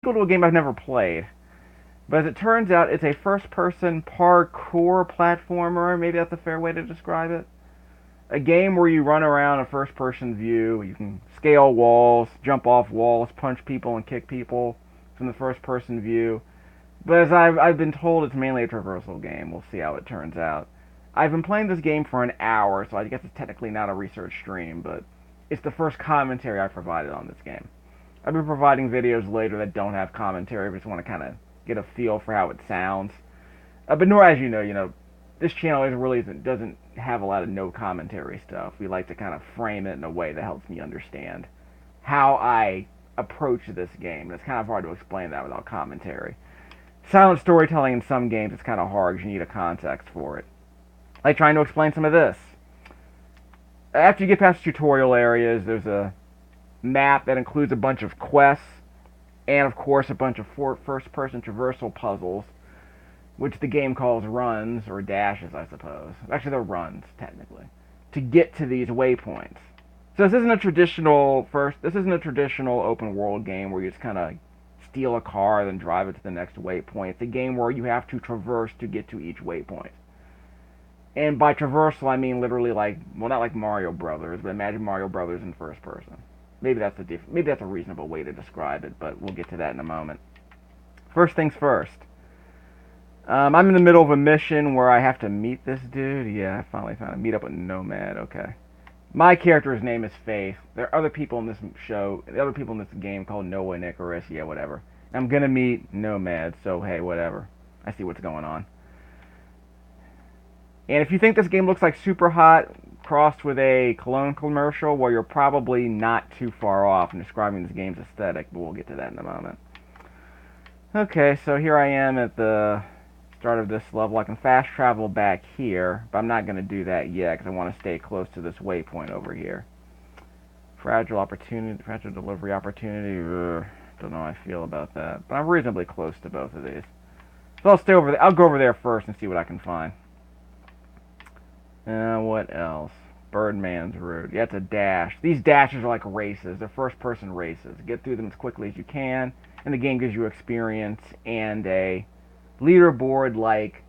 sequel to a game I've never played. But as it turns out, it's a first-person parkour platformer. Maybe that's a fair way to describe it. A game where you run around in first-person view. You can scale walls, jump off walls, punch people, and kick people from the first-person view. But as I've been told, it's mainly a traversal game. We'll see how it turns out. I've been playing this game for an hour, so I guess it's technically not a research stream, but it's the first commentary I've provided on this game. I've been providing videos later that don't have commentary, but just want to kind of get a feel for how it sounds. But nor, as you know, this channel doesn't have a lot of no commentary stuff. We like to kind of frame it in a way that helps me understand how I approach this game. It's kind of hard to explain that without commentary. Silent storytelling in some games is kind of hard because you need a context for it. Like trying to explain some of this. After you get past tutorial areas, there's a map that includes a bunch of quests and, of course, a bunch of first-person traversal puzzles, which the game calls runs, or dashes, I suppose. Actually, they're runs, technically, to get to these waypoints. So this isn't a traditional open-world game where you just kind of steal a car, then drive it to the next waypoint. It's a game where you have to traverse to get to each waypoint. And by traversal, I mean literally not like Mario Brothers, but imagine Mario Brothers in first person. Maybe that's a reasonable way to describe it, but we'll get to that in a moment. First things first. I'm in the middle of a mission where I have to meet this dude. Yeah, I finally found him. Meet up with Nomad. Okay. My character's name is Faith. There are other people in this game called Noah and Icarus. Yeah, whatever. I'm gonna meet Nomad, so hey, whatever. I see what's going on. And if you think this game looks like Super Hot crossed with a cologne commercial, well, you're probably not too far off in describing this game's aesthetic, but we'll get to that in a moment. Okay, so here I am at the start of this level. I can fast travel back here, but I'm not going to do that yet because I want to stay close to this waypoint over here. Fragile delivery opportunity. Don't know how I feel about that, but I'm reasonably close to both of these. So I'll stay over there. I'll go over there first and see what I can find. What else? Birdman's Route. Yeah, it's a dash. These dashes are like races. They're first-person races. Get through them as quickly as you can, and the game gives you experience and a leaderboard-like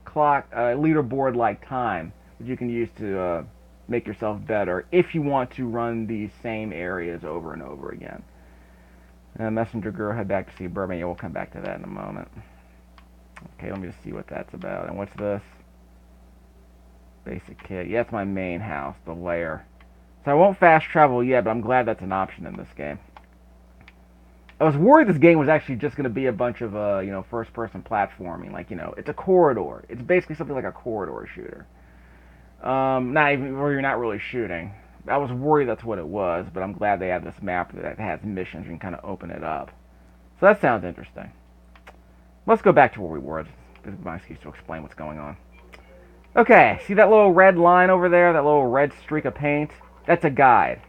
time that you can use to make yourself better if you want to run these same areas over and over again. Messenger Girl, head back to see Birdman. Yeah, we'll come back to that in a moment. Okay, let me just see what that's about. And what's this? Basic kit. Yeah, that's my main house, the lair. So I won't fast travel yet, but I'm glad that's an option in this game. I was worried this game was actually just going to be a bunch of, first-person platforming. Like, it's a corridor. It's basically something like a corridor shooter. Not even where you're not really shooting. I was worried that's what it was, but I'm glad they have this map that has missions. You can kind of open it up. So that sounds interesting. Let's go back to where we were. This is my excuse to explain what's going on. Okay, see that little red line over there? That little red streak of paint? That's a guide.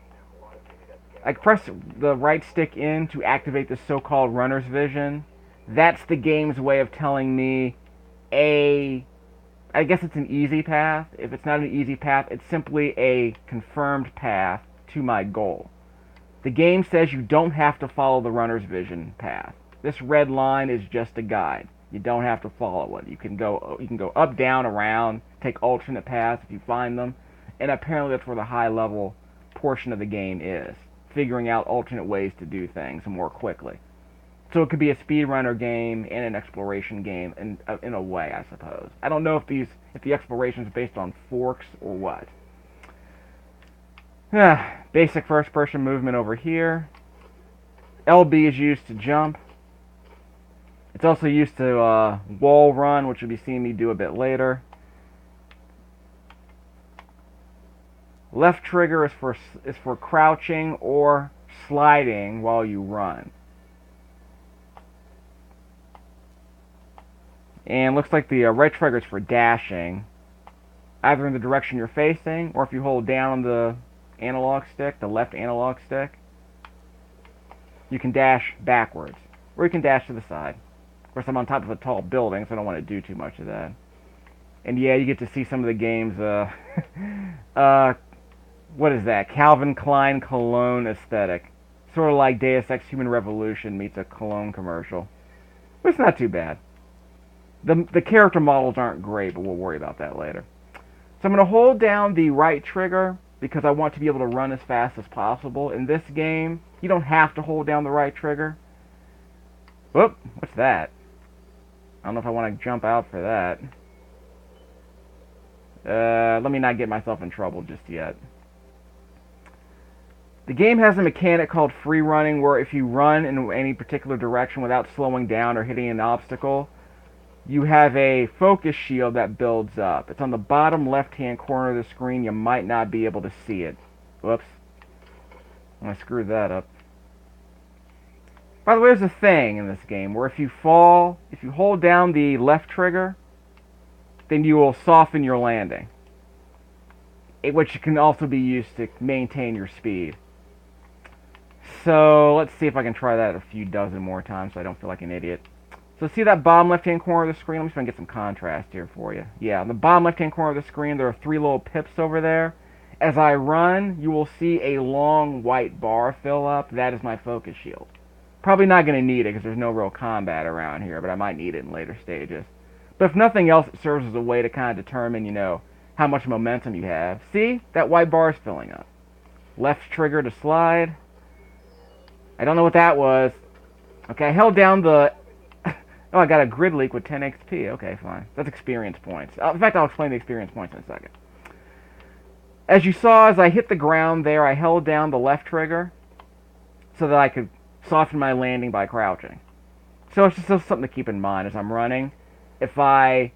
I press the right stick in to activate the so-called runner's vision. That's the game's way of telling me I guess it's an easy path. If it's not an easy path, it's simply a confirmed path to my goal. The game says you don't have to follow the runner's vision path. This red line is just a guide. You don't have to follow it. You can go up, down, around, take alternate paths if you find them, and apparently that's where the high-level portion of the game is, figuring out alternate ways to do things more quickly. So it could be a speedrunner game and an exploration game in a way, I suppose. I don't know if the exploration is based on forks or what. Basic first-person movement over here. LB is used to jump. It's also used to wall run, which you'll be seeing me do a bit later. Left trigger is for crouching or sliding while you run. And looks like the right trigger is for dashing, either in the direction you're facing, or if you hold down on the analog stick, the left analog stick, you can dash backwards, or you can dash to the side. Of course, I'm on top of a tall building, so I don't want to do too much of that. And yeah, you get to see some of the game's, what is that? Calvin Klein cologne aesthetic. Sort of like Deus Ex Human Revolution meets a cologne commercial. But it's not too bad. The character models aren't great, but we'll worry about that later. So I'm going to hold down the right trigger because I want to be able to run as fast as possible. In this game, you don't have to hold down the right trigger. Whoop, what's that? I don't know if I want to jump out for that. Let me not get myself in trouble just yet. The game has a mechanic called free running where if you run in any particular direction without slowing down or hitting an obstacle, you have a focus shield that builds up. It's on the bottom left-hand corner of the screen. You might not be able to see it. Whoops. I screwed that up. By the way, there's a thing in this game where if you fall, if you hold down the left trigger, then you will soften your landing, which can also be used to maintain your speed. So let's see if I can try that a few dozen more times so I don't feel like an idiot. So see that bottom left-hand corner of the screen? Let me try and get some contrast here for you. Yeah, on the bottom left-hand corner of the screen, there are 3 little pips over there. As I run, you will see a long white bar fill up. That is my focus shield. Probably not going to need it because there's no real combat around here, but I might need it in later stages. But if nothing else, it serves as a way to kind of determine, how much momentum you have. See? That white bar is filling up. Left trigger to slide. I don't know what that was. Okay, I held down the... Oh, I got a grid leak with 10 XP. Okay, fine. That's experience points. In fact, I'll explain the experience points in a second. As you saw, as I hit the ground there, I held down the left trigger so that I could soften my landing by crouching. So it's just something to keep in mind as I'm running. If I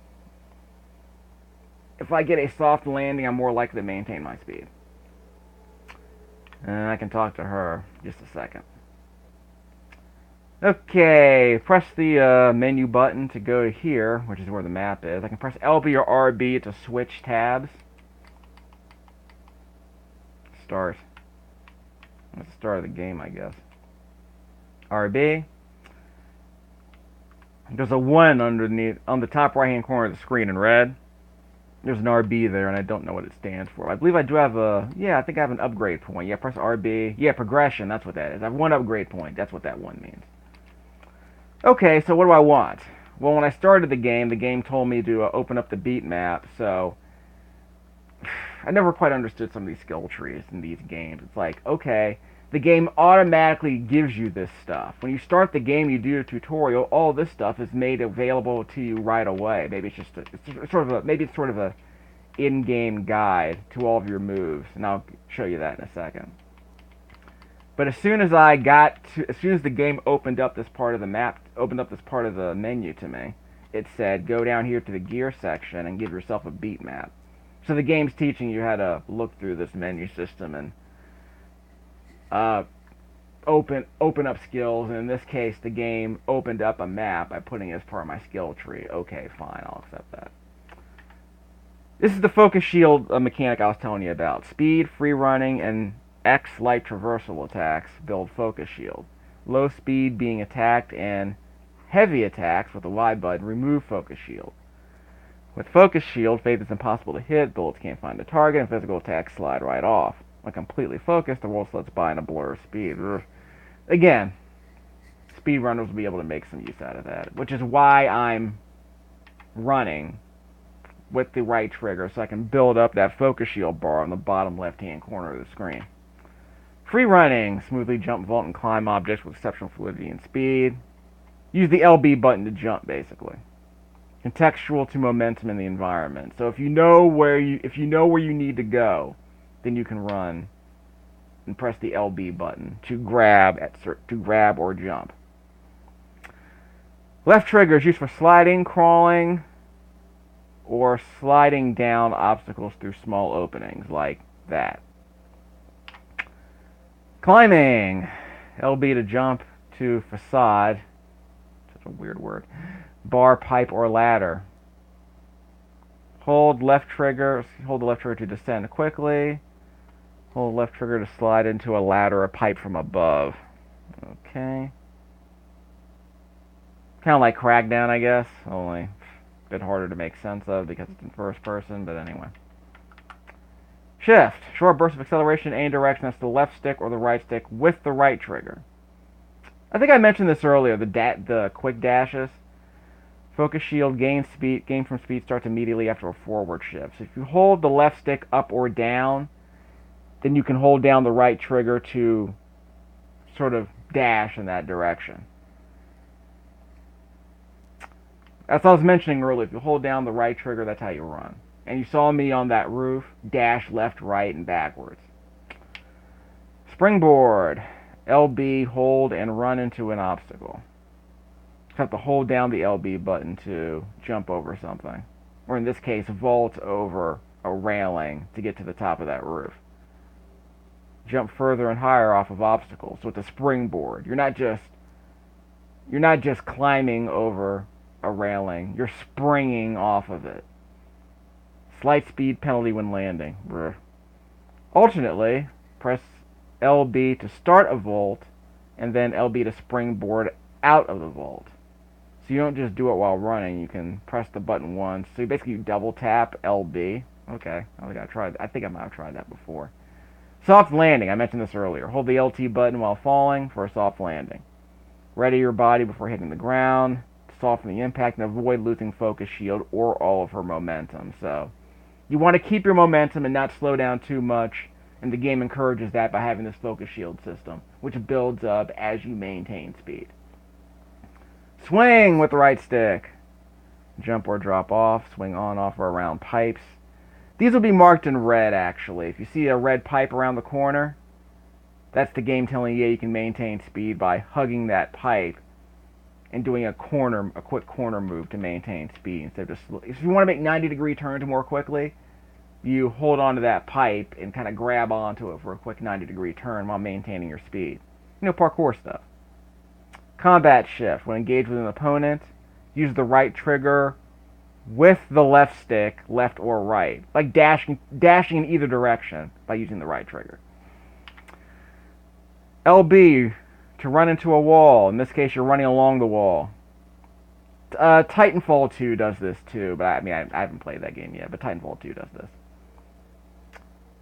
get a soft landing, I'm more likely to maintain my speed. And I can talk to her just a second. Okay, press the menu button to go to here, which is where the map is. I can press LB or RB to switch tabs. Start. That's the start of the game, I guess. RB. There's a 1 underneath, on the top right-hand corner of the screen in red. There's an RB there, and I don't know what it stands for. I believe I do have a... Yeah, I think I have an upgrade point. Yeah, press RB. Yeah, progression, that's what that is. I have 1 upgrade point. That's what that 1 means. Okay, so what do I want? Well, when I started the game told me to open up the beat map, so... I never quite understood some of these skill trees in these games. It's like, okay, the game automatically gives you this stuff. When you start the game, you do a tutorial, all this stuff is made available to you right away. Maybe it's just it's sort of a in-game guide to all of your moves, and I'll show you that in a second. But as soon as the game opened up this part of the map, opened up this part of the menu to me, it said, go down here to the gear section and give yourself a beat map. So the game's teaching you how to look through this menu system and open up skills. And in this case, the game opened up a map by putting it as part of my skill tree. Okay, fine, I'll accept that. This is the focus shield mechanic I was telling you about. Speed, free running, and X light traversal attacks build focus shield. Low speed being attacked and heavy attacks with the Y button remove focus shield. With focus shield, faith is impossible to hit, bullets can't find the target, and physical attacks slide right off. When completely focused, the world slips by in a blur of speed. Again, speedrunners will be able to make some use out of that, which is why I'm running with the right trigger, so I can build up that focus shield bar on the bottom left-hand corner of the screen. Free running, smoothly jump, vault, and climb objects with exceptional fluidity and speed. Use the LB button to jump, basically. Contextual to momentum in the environment. So if you know where you need to go, then you can run and press the LB button to grab or jump. Left trigger is used for sliding, crawling, or sliding down obstacles through small openings like that. Climbing. LB to jump to facade. Such a weird word. Bar, pipe, or ladder. Hold the left trigger to descend quickly. Hold the left trigger to slide into a ladder or pipe from above. Okay. Kind of like Crackdown, I guess. Only a bit harder to make sense of because it's in first person, but anyway. Shift. Short burst of acceleration in any direction. That's the left stick or the right stick with the right trigger. I think I mentioned this earlier. The quick dashes. Focus shield gain from speed starts immediately after a forward shift. So if you hold the left stick up or down, then you can hold down the right trigger to sort of dash in that direction. As I was mentioning earlier, if you hold down the right trigger, that's how you run. And you saw me on that roof dash left, right, and backwards. Springboard. LB, hold, and run into an obstacle. You have to hold down the LB button to jump over something. Or in this case, vault over a railing to get to the top of that roof. Jump further and higher off of obstacles. So it's a springboard. You're not just climbing over a railing. You're springing off of it. Slight speed penalty when landing. Brr. Alternately, press LB to start a vault, and then LB to springboard out of the vault. So you don't just do it while running. You can press the button once. So you basically double tap LB. Okay, I think I might have tried that before. Soft landing. I mentioned this earlier. Hold the LT button while falling for a soft landing. Ready your body before hitting the ground to soften the impact and avoid losing focus shield or all of her momentum. So you want to keep your momentum and not slow down too much. And the game encourages that by having this focus shield system, which builds up as you maintain speed. Swing with the right stick. Jump or drop off. Swing on, off, or around pipes. These will be marked in red, actually. If you see a red pipe around the corner, that's the game telling you you can maintain speed by hugging that pipe and doing a quick corner move to maintain speed. Instead of just, if you want to make 90-degree turns more quickly, you hold onto that pipe and kind of grab onto it for a quick 90-degree turn while maintaining your speed. Parkour stuff. Combat shift. When engaged with an opponent, use the right trigger with the left stick, left or right. Like dashing in either direction by using the right trigger. LB, to run into a wall. In this case, you're running along the wall. Titanfall 2 does this too, but I haven't played that game yet, but Titanfall 2 does this.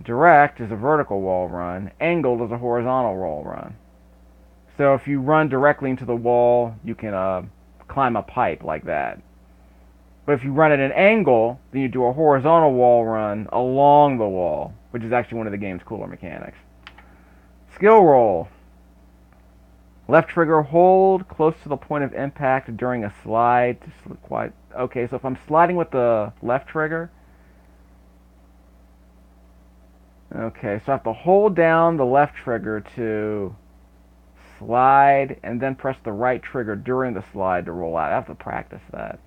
Direct is a vertical wall run. Angled is a horizontal wall run. So if you run directly into the wall, you can climb a pipe like that. But if you run at an angle, then you do a horizontal wall run along the wall, which is actually one of the game's cooler mechanics. Skill roll. Left trigger hold close to the point of impact during a slide. Okay, so if I'm sliding with the left trigger, okay, so I have to hold down the left trigger to slide and then press the right trigger during the slide to roll out. I have to practice that.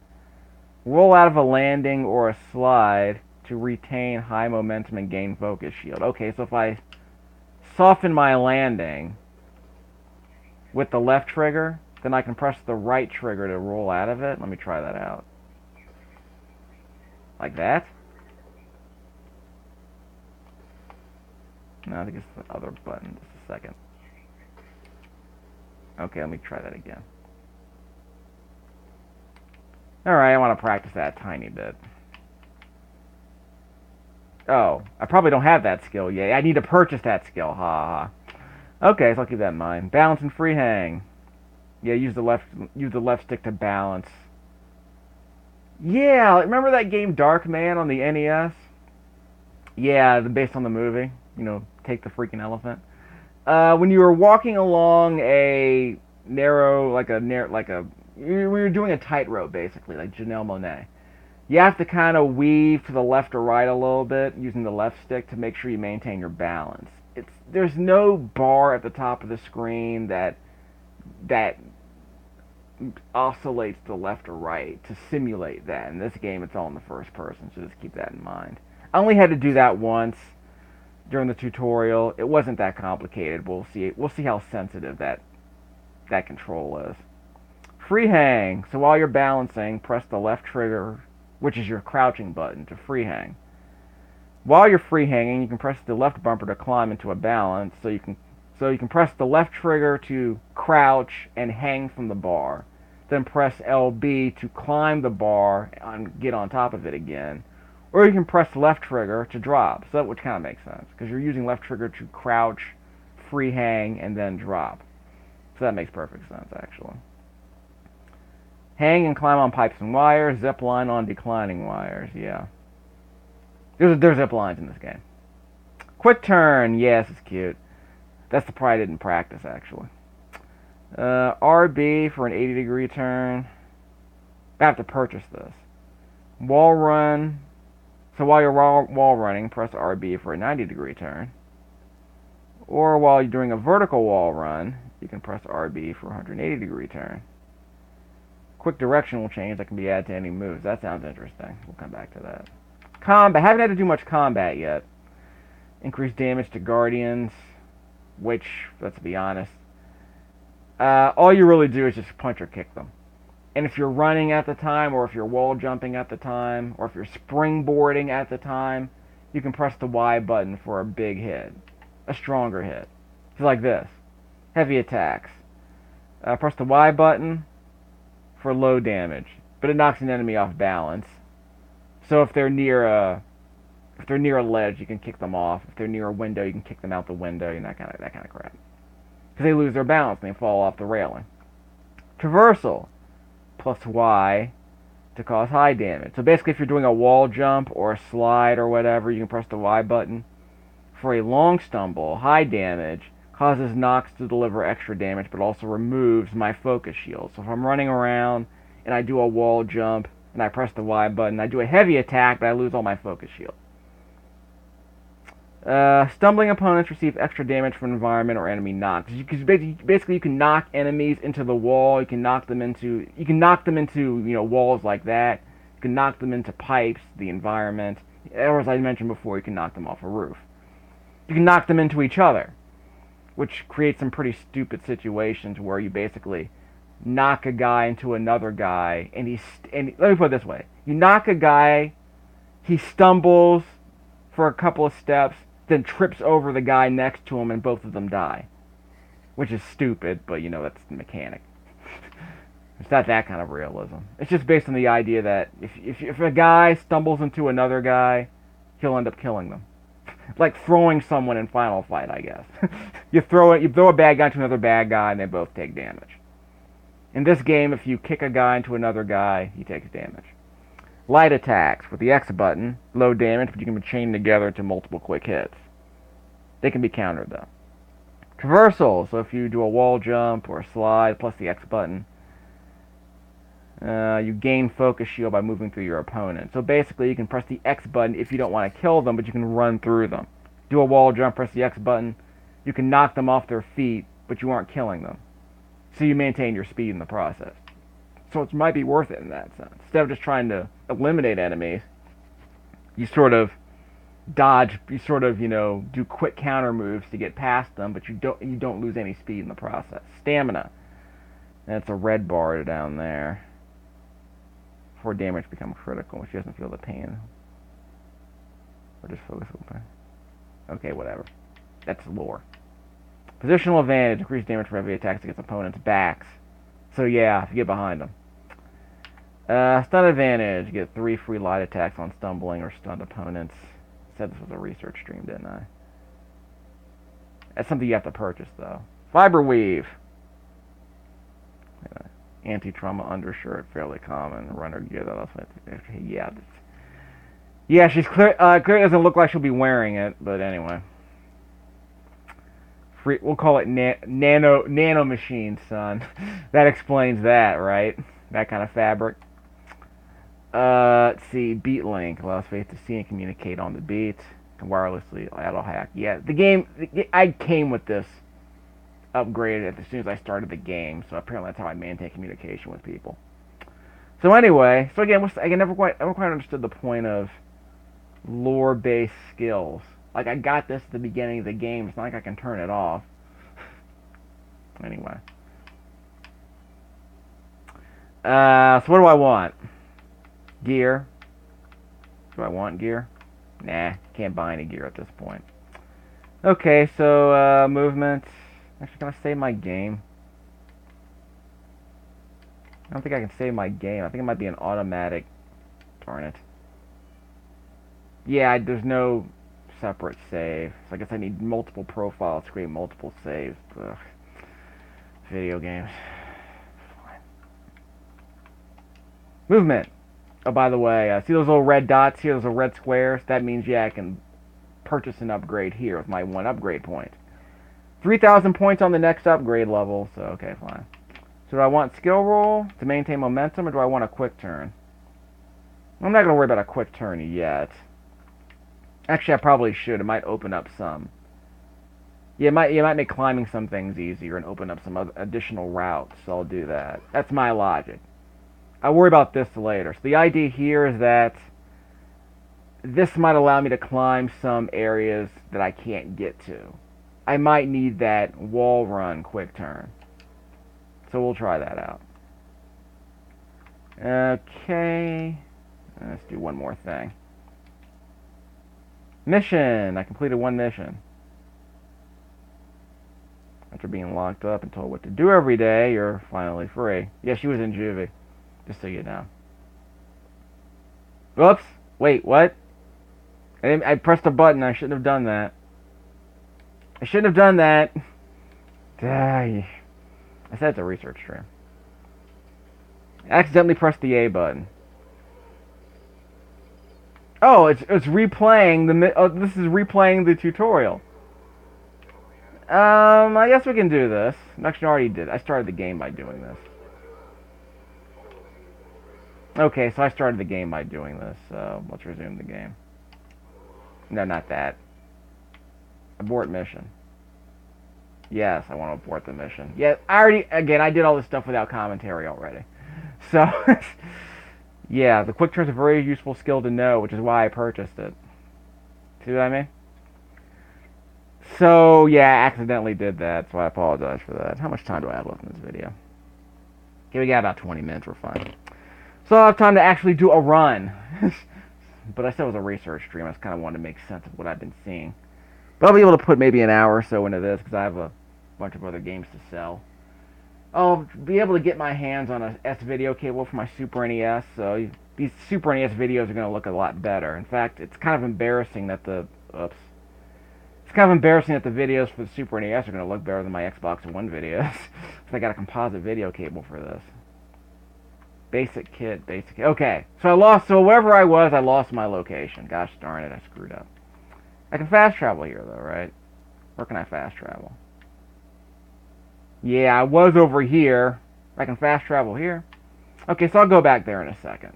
Roll out of a landing or a slide to retain high momentum and gain focus shield. Okay, so if I soften my landing with the left trigger, then I can press the right trigger to roll out of it. Let me try that out. Like that. No, I think it's the other button. Just a second. Okay, let me try that again. Alright, I want to practice that a tiny bit. Oh, I probably don't have that skill yet. I need to purchase that skill. Ha ha. Okay, so I'll keep that in mind. Balance and free hang. Yeah, use the left stick to balance. Yeah, remember that game Dark Man on the NES? Yeah, based on the movie. Take the freaking elephant. When you were walking along a narrow, we were doing a tightrope basically, like Janelle Monáe. You have to kind of weave to the left or right a little bit using the left stick to make sure you maintain your balance. There's no bar at the top of the screen that oscillates to the left or right to simulate that. In this game, it's all in the first person, so just keep that in mind. I only had to do that once during the tutorial. It wasn't that complicated. We'll see how sensitive that control is. Free hang. So while you're balancing, press the left trigger, which is your crouching button, to free hang. While you're free hanging, you can press the left bumper to climb into a balance. So you can press the left trigger to crouch and hang from the bar. Then press LB to climb the bar and get on top of it again. Or you can press left trigger to drop. So which kind of makes sense because you're using left trigger to crouch, free hang, and then drop. So that makes perfect sense, actually. Hang and climb on pipes and wires. Zip line on declining wires. Yeah. There's zip lines in this game. Quick turn. Yes, it's cute. That's the part I didn't practice, actually. RB for an 80-degree turn. I have to purchase this. Wall run. So while you're wall running, press RB for a 90-degree turn. Or while you're doing a vertical wall run, you can press RB for a 180-degree turn. Quick directional change that can be added to any moves. That sounds interesting. We'll come back to that. Combat. Haven't had to do much combat yet. Increase damage to guardians, which, let's be honest, all you really do is just punch or kick them. And if you're running at the time, or if you're wall jumping at the time, or if you're springboarding at the time, you can press the Y button for a big hit, a stronger hit. It's like this. Heavy attacks. Press the Y button for low damage, but it knocks an enemy off balance. So if they're near a ledge, you can kick them off. If they're near a window, you can kick them out the window, and that kind of crap. Because they lose their balance and they fall off the railing. Traversal. Plus Y to cause high damage. So basically, if you're doing a wall jump or a slide or whatever, you can press the Y button. For a long stumble, high damage causes knocks to deliver extra damage, but also removes my focus shield. So if I'm running around and I do a wall jump and I press the Y button, I do a heavy attack, but I lose all my focus shield. Stumbling opponents receive extra damage from environment or enemy knocks. Basically, you can knock enemies into the wall. You can knock them into walls like that. You can knock them into pipes, the environment, or as I mentioned before, you can knock them off a roof. You can knock them into each other, which creates some pretty stupid situations where you basically knock a guy into another guy, and let me put it this way: you knock a guy, he stumbles for a couple of steps, then trips over the guy next to him, and both of them die. Which is stupid, but that's the mechanic. It's not that kind of realism. It's just based on the idea that if a guy stumbles into another guy, he'll end up killing them. Like throwing someone in Final Fight, I guess. You throw a bad guy into another bad guy, and they both take damage. In this game, if you kick a guy into another guy, he takes damage. Light attacks with the X button, low damage, but you can be chained together to multiple quick hits. They can be countered though. Traversal, so if you do a wall jump or a slide plus the X button, you gain focus shield by moving through your opponent. So basically you can press the X button if you don't want to kill them, but you can run through them. Do a wall jump, press the X button, you can knock them off their feet, but you aren't killing them. So you maintain your speed in the process. So it might be worth it in that sense. Instead of just trying to eliminate enemies, you sort of dodge, do quick counter moves to get past them, but you don't lose any speed in the process. Stamina. That's a red bar down there. Before damage becomes critical, she doesn't feel the pain. Or just focus on pain. Okay, whatever. That's lore. Positional advantage, increased damage for heavy attacks against opponents' backs. So yeah, if you get behind them. Stun advantage, you get 3 free light attacks on stumbling or stunned opponents. Said this was a research stream, didn't I? That's something you have to purchase, though. Fiber weave. Anti-trauma undershirt, fairly common. Runner gear, that also. Yeah, she's clear. Clearly doesn't look like she'll be wearing it, but anyway. We'll call it nano machine, son. That explains that, right? That kind of fabric. Let's see. Beat link allows Faith to see and communicate on the beat. Can wirelessly auto hack. Yeah, I came with this upgraded as soon as I started the game, so apparently that's how I maintain communication with people. So anyway, again, I never quite understood the point of lore-based skills. Like, I got this at the beginning of the game. It's not like I can turn it off. Anyway. So what do I want? Gear. Do I want gear? Nah, can't buy any gear at this point. Okay, so, movement. Actually, can I save my game? I don't think I can save my game. I think it might be an automatic. Darn it. Yeah, there's no separate save. So I guess I need multiple profiles to create multiple saves. Ugh. video games. Fine. Movement. Oh, by the way, see those little red dots here, those little red squares? That means, yeah, I can purchase an upgrade here with my 1 upgrade point. 3,000 points on the next upgrade level, so okay, fine. So do I want skill roll to maintain momentum, or do I want a quick turn? I'm not going to worry about a quick turn yet. Actually, I probably should. It might open up some. Yeah, it might make climbing some things easier and open up some other additional routes, so I'll do that. That's my logic. I'll worry about this later. So the idea here is that this might allow me to climb some areas that I can't get to. I might need that wall run quick turn. So we'll try that out. Okay. Let's do one more thing. Mission! I completed 1 mission. After being locked up and told what to do every day, you're finally free. Yeah, she was in juvie. Just so you know. Whoops! Wait, what? I pressed a button. I shouldn't have done that. I shouldn't have done that. I said it's a research stream. I accidentally pressed the A button. Oh, it's replaying the. Oh, this is replaying the tutorial. I guess we can do this. Actually, I already did. I started the game by doing this. Okay, so I started the game by doing this. So let's resume the game. No, not that. Abort mission. Yes, I want to abort the mission. Yeah, I did all this stuff without commentary already. So, yeah, the quick turn's a very useful skill to know, which is why I purchased it. See what I mean? So, yeah, I accidentally did that, so I apologize for that. How much time do I have left in this video? Okay, we got about 20 minutes, we're fine. So I'll have time to actually do a run. But I said it was a research stream. I just kind of wanted to make sense of what I've been seeing. But I'll be able to put maybe an hour or so into this, because I have a bunch of other games to sell. I'll be able to get my hands on a S-video cable for my Super NES, so these Super NES videos are going to look a lot better. In fact, it's kind of embarrassing that the videos for the Super NES are going to look better than my Xbox One videos. Because I got a composite video cable for this. Basic kit. Okay, so wherever I was, I lost my location. Gosh darn it, I screwed up. I can fast travel here, though, right? Where can I fast travel? Yeah, I was over here. I can fast travel here. Okay, so I'll go back there in a second.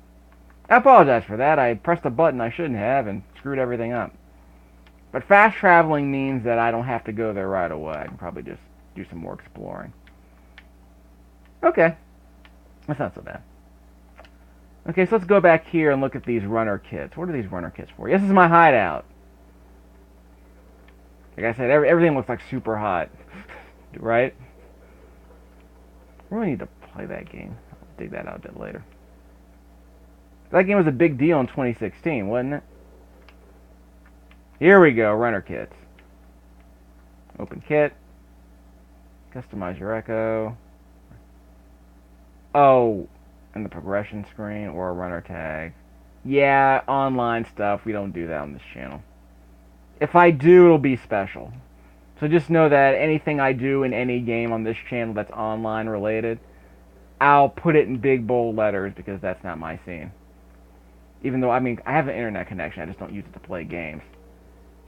I apologize for that. I pressed a button I shouldn't have and screwed everything up. But fast traveling means that I don't have to go there right away. I can probably just do some more exploring. Okay. That's not so bad. Okay, so let's go back here and look at these runner kits. What are these runner kits for? This is my hideout. Like I said, everything looks like super hot. Right? We really need to play that game. I'll dig that out a bit later. That game was a big deal in 2016, wasn't it? Here we go, runner kits. Open kit. Customize your echo. Oh, and the progression screen or a runner tag. Yeah, online stuff. We don't do that on this channel. If I do, it'll be special. So just know that anything I do in any game on this channel that's online related, I'll put it in big bold letters because that's not my scene. Even though, I mean, I have an internet connection, I just don't use it to play games.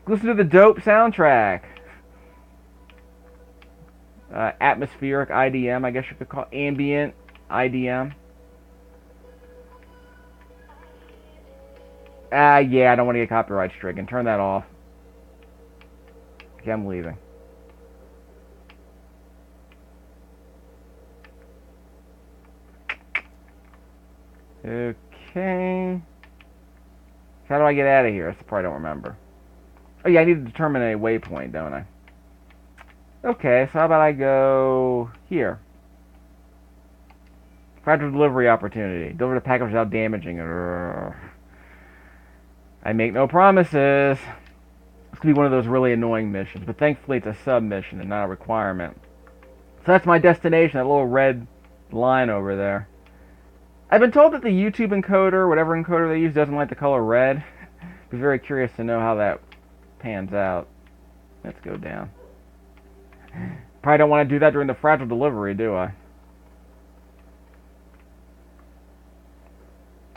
Listen to the dope soundtrack. Atmospheric IDM, I guess you could call it. Ambient IDM. Yeah, I don't want to get copyright stricken. Turn that off. Okay, I'm leaving. Okay. How do I get out of here? That's the part I don't remember. Oh yeah, I need to determine a waypoint, don't I? Okay, so how about I go here? Fragile delivery opportunity. Deliver the package without damaging it. I make no promises. This could be one of those really annoying missions, but thankfully it's a sub-mission and not a requirement. So that's my destination, that little red line over there. I've been told that the YouTube encoder, whatever encoder they use, doesn't like the color red. I'd be very curious to know how that pans out. Let's go down. Probably don't want to do that during the fragile delivery, do I?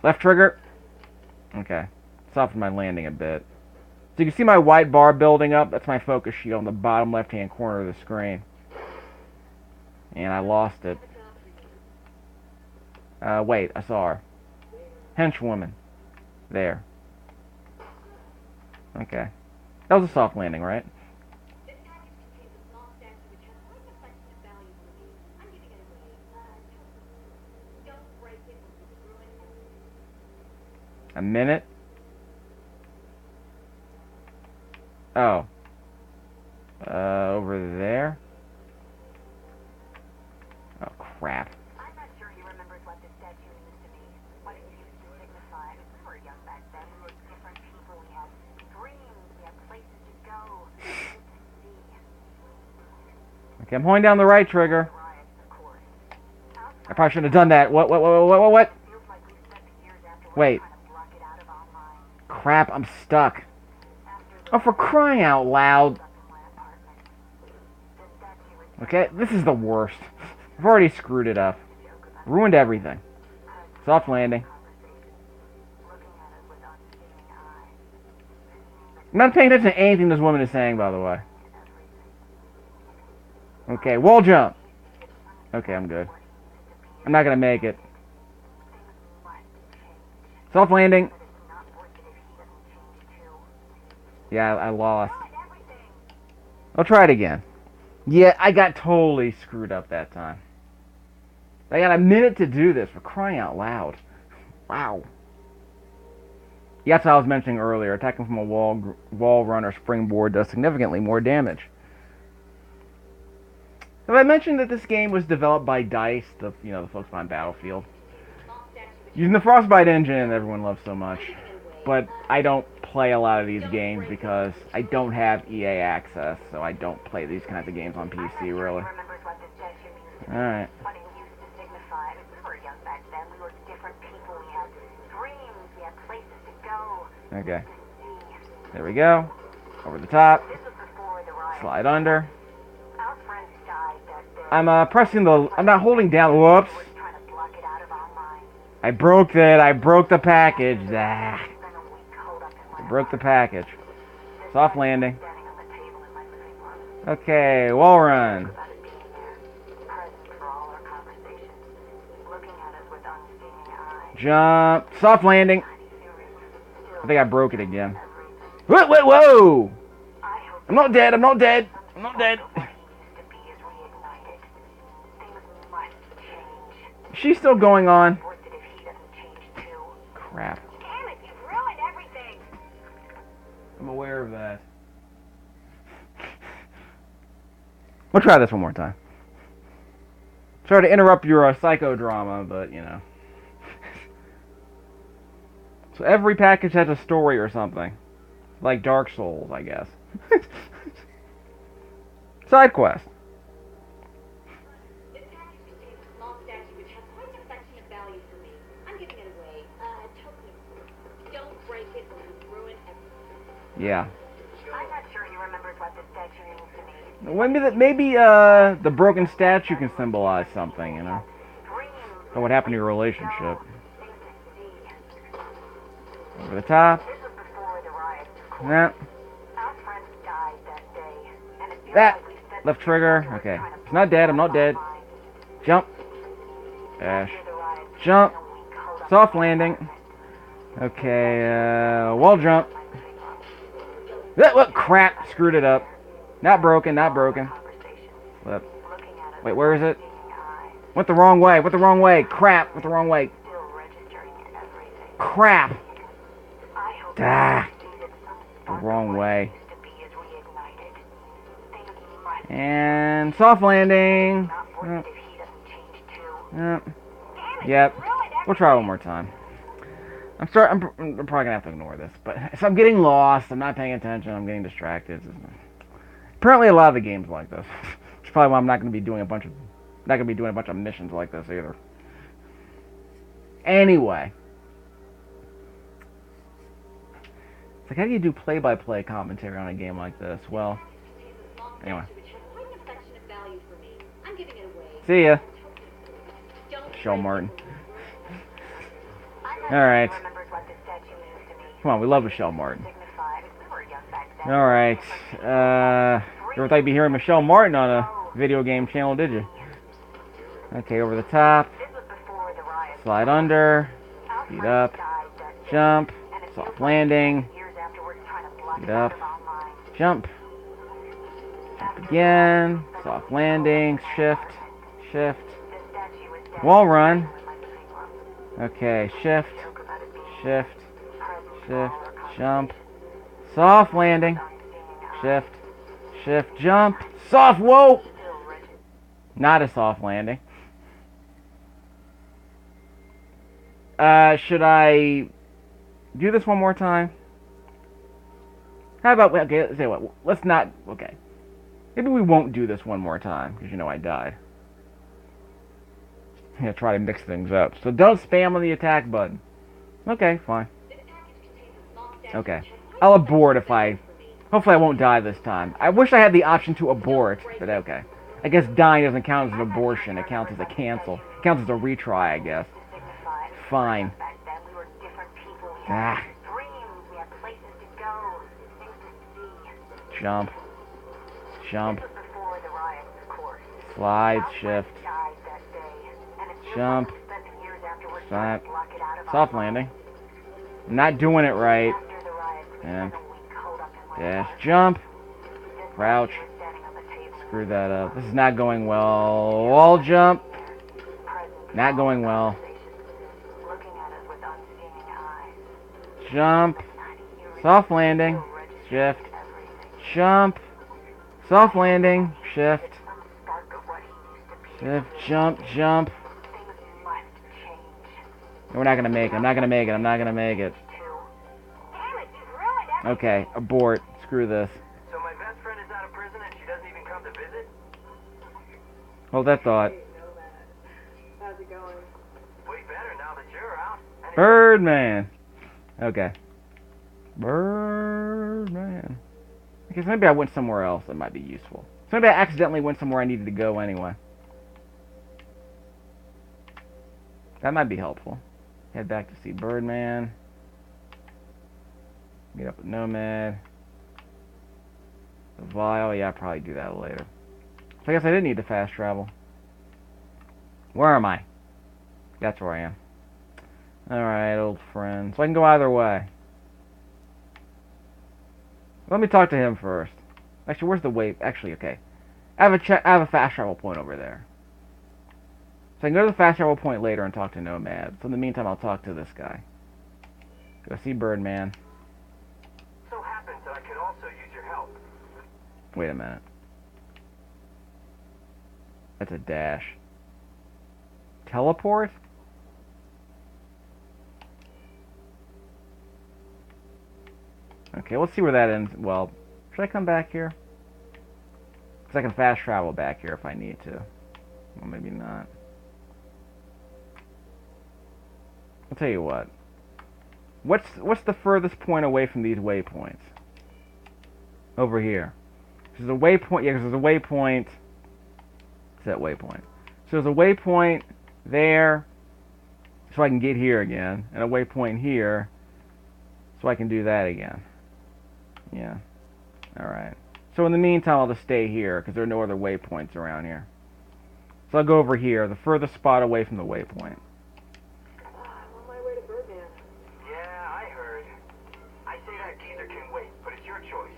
Left trigger. Okay. Soften my landing a bit. So you can see my white bar building up. That's my focus shield on the bottom left-hand corner of the screen. And I lost it. Wait, I saw her. Henchwoman. There. Okay. That was a soft landing, right? A minute? Oh. Over there? Oh, crap. I'm not sure he remembers what this statue means to me, what it used to signify. We were young back then. We were different people. We had dreams. We had places to go. Things to see. Okay, I'm holding down the right trigger. Riots, of course. I probably shouldn't have done that. What? Feels like we spent the years afterwards Wait. trying to block it out of our minds. Crap, I'm stuck. After Oh, for crying out loud. up in my apartment, the statue returned Okay, this is the worst. I've already screwed it up. to joke about Ruined everything. Soft landing. conversation, looking at us with unseeing eyes. I'm not paying attention to anything this woman is saying, by the way. Okay, wall jump. Okay, I'm good. I'm not gonna make it. Soft landing. But it's not worth it if he doesn't change too. Yeah, I lost. Ruined everything. I'll try it again. Yeah, I got totally screwed up that time. I got a minute to do this, for crying out loud. Wow. Yeah, that's what I was mentioning earlier. Attacking from a wall run or springboard does significantly more damage. Have I mentioned that this game was developed by DICE, the folks behind Battlefield? Using the Frostbite engine everyone loves so much. But I don't play a lot of these games because I don't have EA access, so I don't play these kinds of games on PC, really. Remembers what this statue means to me. Alright. What it used to signify. We were young back then. We were different people. We had dreams. We had places to go. Okay. To see. There we go. Over the top. This was before the riot. Slide under. Our friends died that day. I'm pressing the... I'm not holding down... Whoops. We're trying to block it out of our minds. I broke it. I broke the package. Ah. Spent a week holed up in my I broke the package. This Soft night, landing. standing on the table in my living room. Okay, wall run. About it being there, present for all our conversations, looking at us with unseeing eyes. Jump. Soft landing. Still I think I broke it again. everything. Whoa! I hope I'm not dead. I'm not dead. I'm not dead. what he used to be is reignited. Things must change. She's still going on. Worth it if he doesn't change too. Crap. Damn it, you've ruined everything. I'm aware of that. We'll try this one more time. Sorry to interrupt your psychodrama, but, So every package has a story or something. Like Dark Souls, I guess. Side quest. This package contains a small statue which has quite an affection of value for me. I'm giving it away. Totally. Don't break it or you ruin everything. Yeah. I'm not sure he remembers what this statue means to me. Maybe the broken statue can symbolize something, Dreams. Or what happened to your relationship. Things to see. Over the top. This was before the riots, of course. Yeah. Our friends died that day, and it feels That. like we spent Left the trigger. years Okay. trying to It's not dead. I'm not block it dead. out of our minds. Jump. Dash. After the riots, Jump. spent a week holed up Soft in my landing. apartment. Okay, wall jump. What crap? Screwed it up. Not broken, not broken. Flip. Wait, where is it? Went the wrong way. Went the wrong way. Crap. Went the wrong way. Crap. Ah. The wrong way. And soft landing. Yep. Yep. We'll try one more time. I'm probably gonna have to ignore this, but so I'm getting lost. I'm not paying attention. I'm getting distracted. Apparently, a lot of the games like this. Which is probably why I'm not gonna be doing a bunch of missions like this either. Anyway, it's like, how do you do play-by-play commentary on a game like this? Well, anyway. Which has quite an affection of value See ya. Don't Shell Martin. I bet Alright. he remembers what this statue means to me. Come on, we love Michelle Martin. Signified. We were young back then. Alright. You ever thought you'd be hearing Michelle Martin on a video game channel, did you? Okay, over the top. This was before the riots. Slide under. Our Speed friend up. died that day, Jump. and it Soft feels like landing. years afterwards trying to block Speed it out up. of our minds. Jump. Jump again. Soft landing. Shift. Shift. This statue was dead. Wall run. In my living room. Okay, shift. Joke about it being Shift. present Shift. for our Jump. Soft landing. unseeing eye. Shift. Shift. Jump. Soft. Whoa! Still rigid. Not a soft landing. Should I do this one more time? How about, okay, let's say what, let's not, okay. Maybe we won't do this one more time, because you know I died. I'm gonna try to mix things up. So don't spam on the attack button. Okay, fine. This package contains a small statue Okay. which has quite I'll a abort if special I, value for me. hopefully I won't die this time. I wish I had the option to abort, but okay. I guess dying doesn't count as an abortion, it counts as a cancel. It counts as a retry, I guess. Signified. Fine. Back then we were different people. We had Ah, dreams. We had places to go. Things to see. jump. Jump. This was before the riots, of course. Slide, Our shift. friend died that day, and it feels Jump. like we spent the years afterwards Slide. trying to block it out of our Soft minds. landing. I'm not doing it right. After the riots, we And spent a week holed up in my dash, apartment. jump. This Crouch. statue was standing on the table. Screw that up. This is not going well. Wall jump. Present Not going well. conversations, looking at us with unseeing eyes. Jump. 90 years Soft landing. still registered Shift. everything. Jump. Soft landing. Shift. Some spark of what he used to be. Shift. Jump. Jump. Things must change. We're not gonna make it. I'm not gonna make it. I'm not gonna make it. Too. Damn it, you've ruined everything. Okay. Abort. Screw this. So my best friend is out of prison and she doesn't even come to visit? Hold that thought. How's it going? Way better now that you're out. Anyway, Birdman. Okay. Birdman. Okay, so maybe I went somewhere else that might be useful. So maybe I accidentally went somewhere I needed to go anyway. That might be helpful. Head back to see Birdman. Meet up with Nomad. The Vial. Yeah, I'll probably do that later. So I guess I did need to fast travel. Where am I? That's where I am. Alright, old friend. So I can go either way. Let me talk to him first. Actually, where's the way? Actually, okay. I have a fast travel point over there. So I can go to the fast travel point later and talk to Nomad. So in the meantime, I'll talk to this guy. Go see Birdman. so happens that I could also use your help. Wait a minute. That's a dash. Teleport? Okay, let's see where that ends. Well, should I come back here? Because I can fast travel back here if I need to. Well, maybe not. I'll tell you what. What's the furthest point away from these waypoints? Over here. There's a waypoint. Yeah, because there's a waypoint. What's that waypoint? So there's a waypoint there, so I can get here again, and a waypoint here, so I can do that again. Yeah. Alright. So in the meantime, I'll just stay here, because there are no other waypoints around here. So I'll go over here, the furthest spot away from the waypoint. I'm on my way to Birdman. Yeah, I heard. I say that geezer can wait, but it's your choice.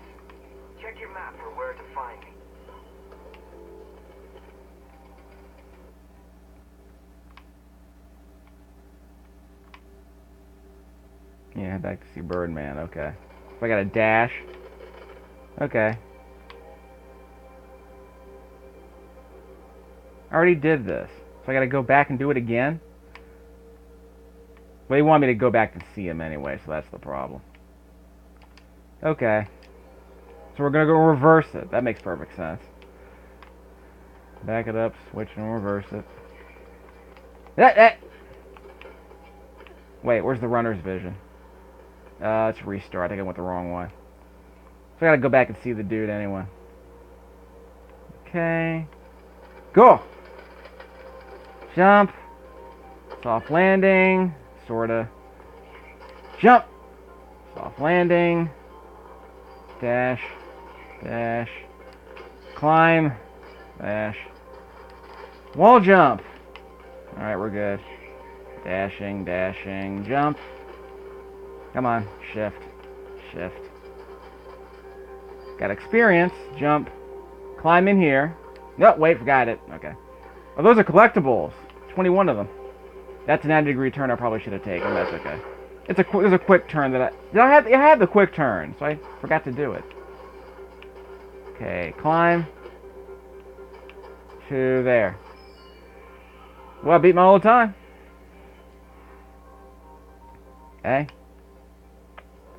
Check your map for where to find me. Yeah, head back to see Birdman, okay. So I got a dash. Okay. I already did this. So I gotta go back and do it again? Well, he wanted me to go back and see him anyway, so that's the problem. Okay. So we're gonna go reverse it. That makes perfect sense. Back it up, switch and reverse it. Wait, where's the runner's vision? Let's restart. I think I went the wrong way. So I gotta go back and see the dude anyway. Okay. Go! Jump. Soft landing. Sorta. Jump. Soft landing. Dash. Dash. Climb. Dash. Wall jump. Alright, we're good. Dashing, dashing, jump. Come on. Shift. Shift. Got experience. Jump. Climb in here. No, wait, forgot it. Okay. Oh, those are collectibles. 21 of them. That's a 90-degree turn I probably should have taken. That's okay. There's a quick turn that I had the quick turn, so I forgot to do it. Okay, climb to there. Well, I beat my old time. Okay.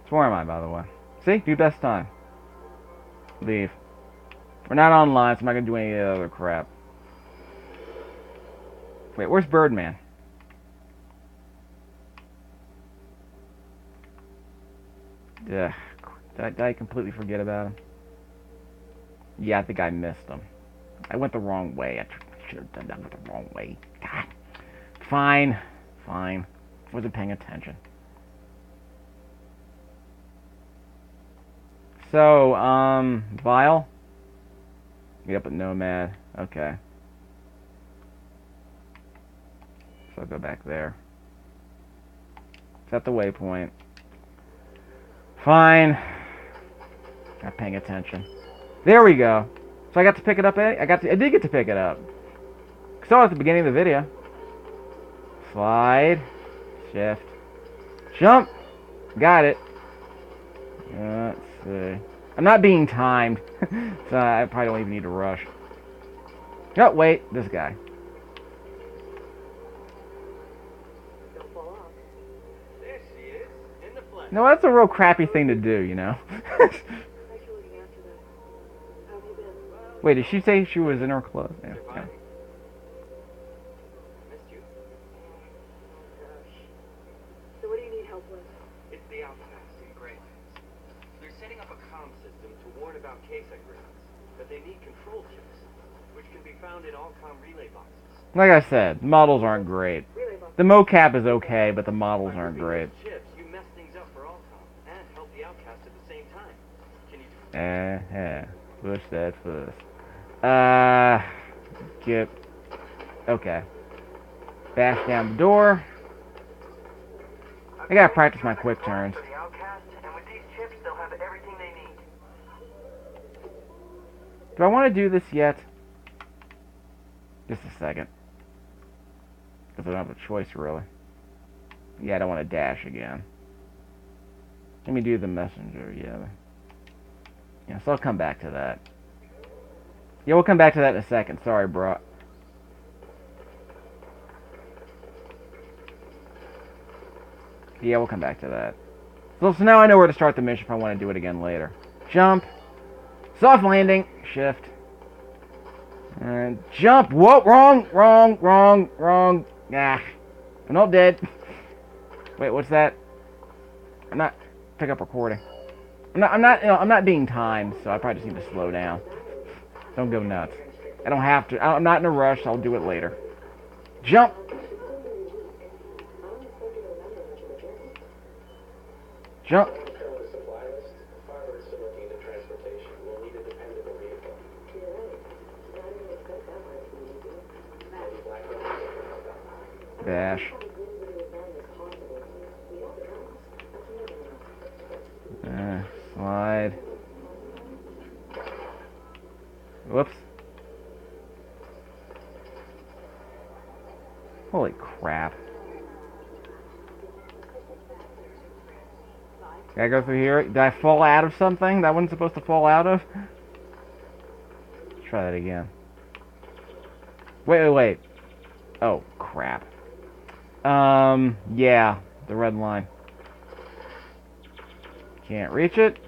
So where am I, by the way? See? Do best time. Leave. We're not online, so I'm not gonna do any other crap. Wait, where's Birdman? Ugh. Did I completely forget about him? Yeah, I think I missed him. I went the wrong way. I should have done that the wrong way. God. Fine. Fine. Wasn't paying attention. So, Vile? Meet up with Nomad. Okay. So I'll go back there. Set the waypoint. Fine. Not paying attention. There we go. So I got to pick it up. I did get to pick it up. Saw it at the beginning of the video. Slide. Shift. Jump. Got it. Let's see. I'm not being timed, so I probably don't even need to rush. Oh, wait. This guy. Don't fall off. There she is, in the flesh. No, that's a real crappy thing to do, you know? Thanks for looking after that. How have you been? Wait, did she say she was in her clothes? Yeah. Okay. Missed you. Gosh. So what do you need help with? It's the outcast in Grey. They're setting up a comm system to warn about case agreements, but they need control chips, which can be found in all comm relay boxes. Like I said, the models aren't great. Relay box. The mocap is okay, but the models By aren't moving great. those chips, you mess things up for Allcom and help the outcast at the same time. Can you do Push that first. Get. Okay. Bash down the door. I gotta practice my quick turns. For the outcast, and with these chips, they'll have everything they need. Do I want to do this yet? Just a second. Because I don't have a choice, really. Yeah, I don't want to dash again. Let me do the messenger, yeah. Yeah, so I'll come back to that. Yeah, we'll come back to that in a second. Sorry, bro. Yeah, we'll come back to that. So now I know where to start the mission if I want to do it again later. Jump. Soft landing. Shift. And jump. Whoa, wrong. Ah. I'm all dead. Wait, what's that? I'm not... Pick up recording. I'm not being timed, so I probably just need to slow down. Don't go nuts. I don't have to. I'm not in a rush. I'll do it later. Jump. Jump. Dash. Slide. Whoops. Holy crap. Can I go through here? Did I fall out of something that I wasn't supposed to fall out of? Let's try that again. Wait. Oh, crap. Yeah. The red line. Can't reach it.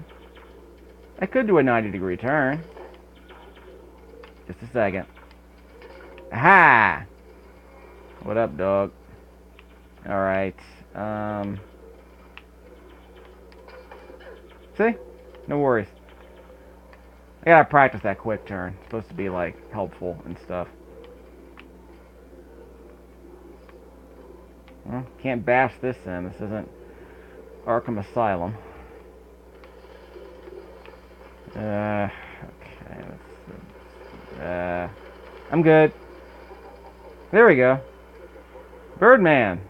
I could do a 90-degree turn. Just a second. Aha! What up, dog? Alright. See? No worries. I gotta practice that quick turn. It's supposed to be, like, helpful and stuff. Well, can't bash this in. This isn't Arkham Asylum. Okay, I'm good. There we go. Birdman.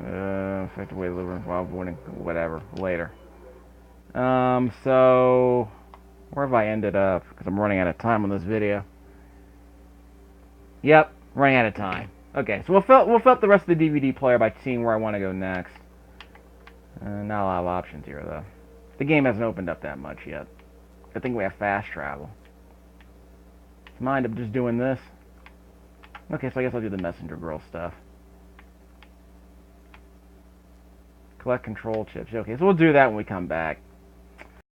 Effective way to live while avoiding whatever later. So where have I ended up? Because I'm running out of time on this video. Yep, running out of time. Okay, so we'll fill up the rest of the DVD player by seeing where I want to go next. Not a lot of options here though. The game hasn't opened up that much yet. I think we have fast travel. Mind up just doing this. Okay, so I guess I'll do the messenger girl stuff. Collect control chips. Okay, so we'll do that when we come back.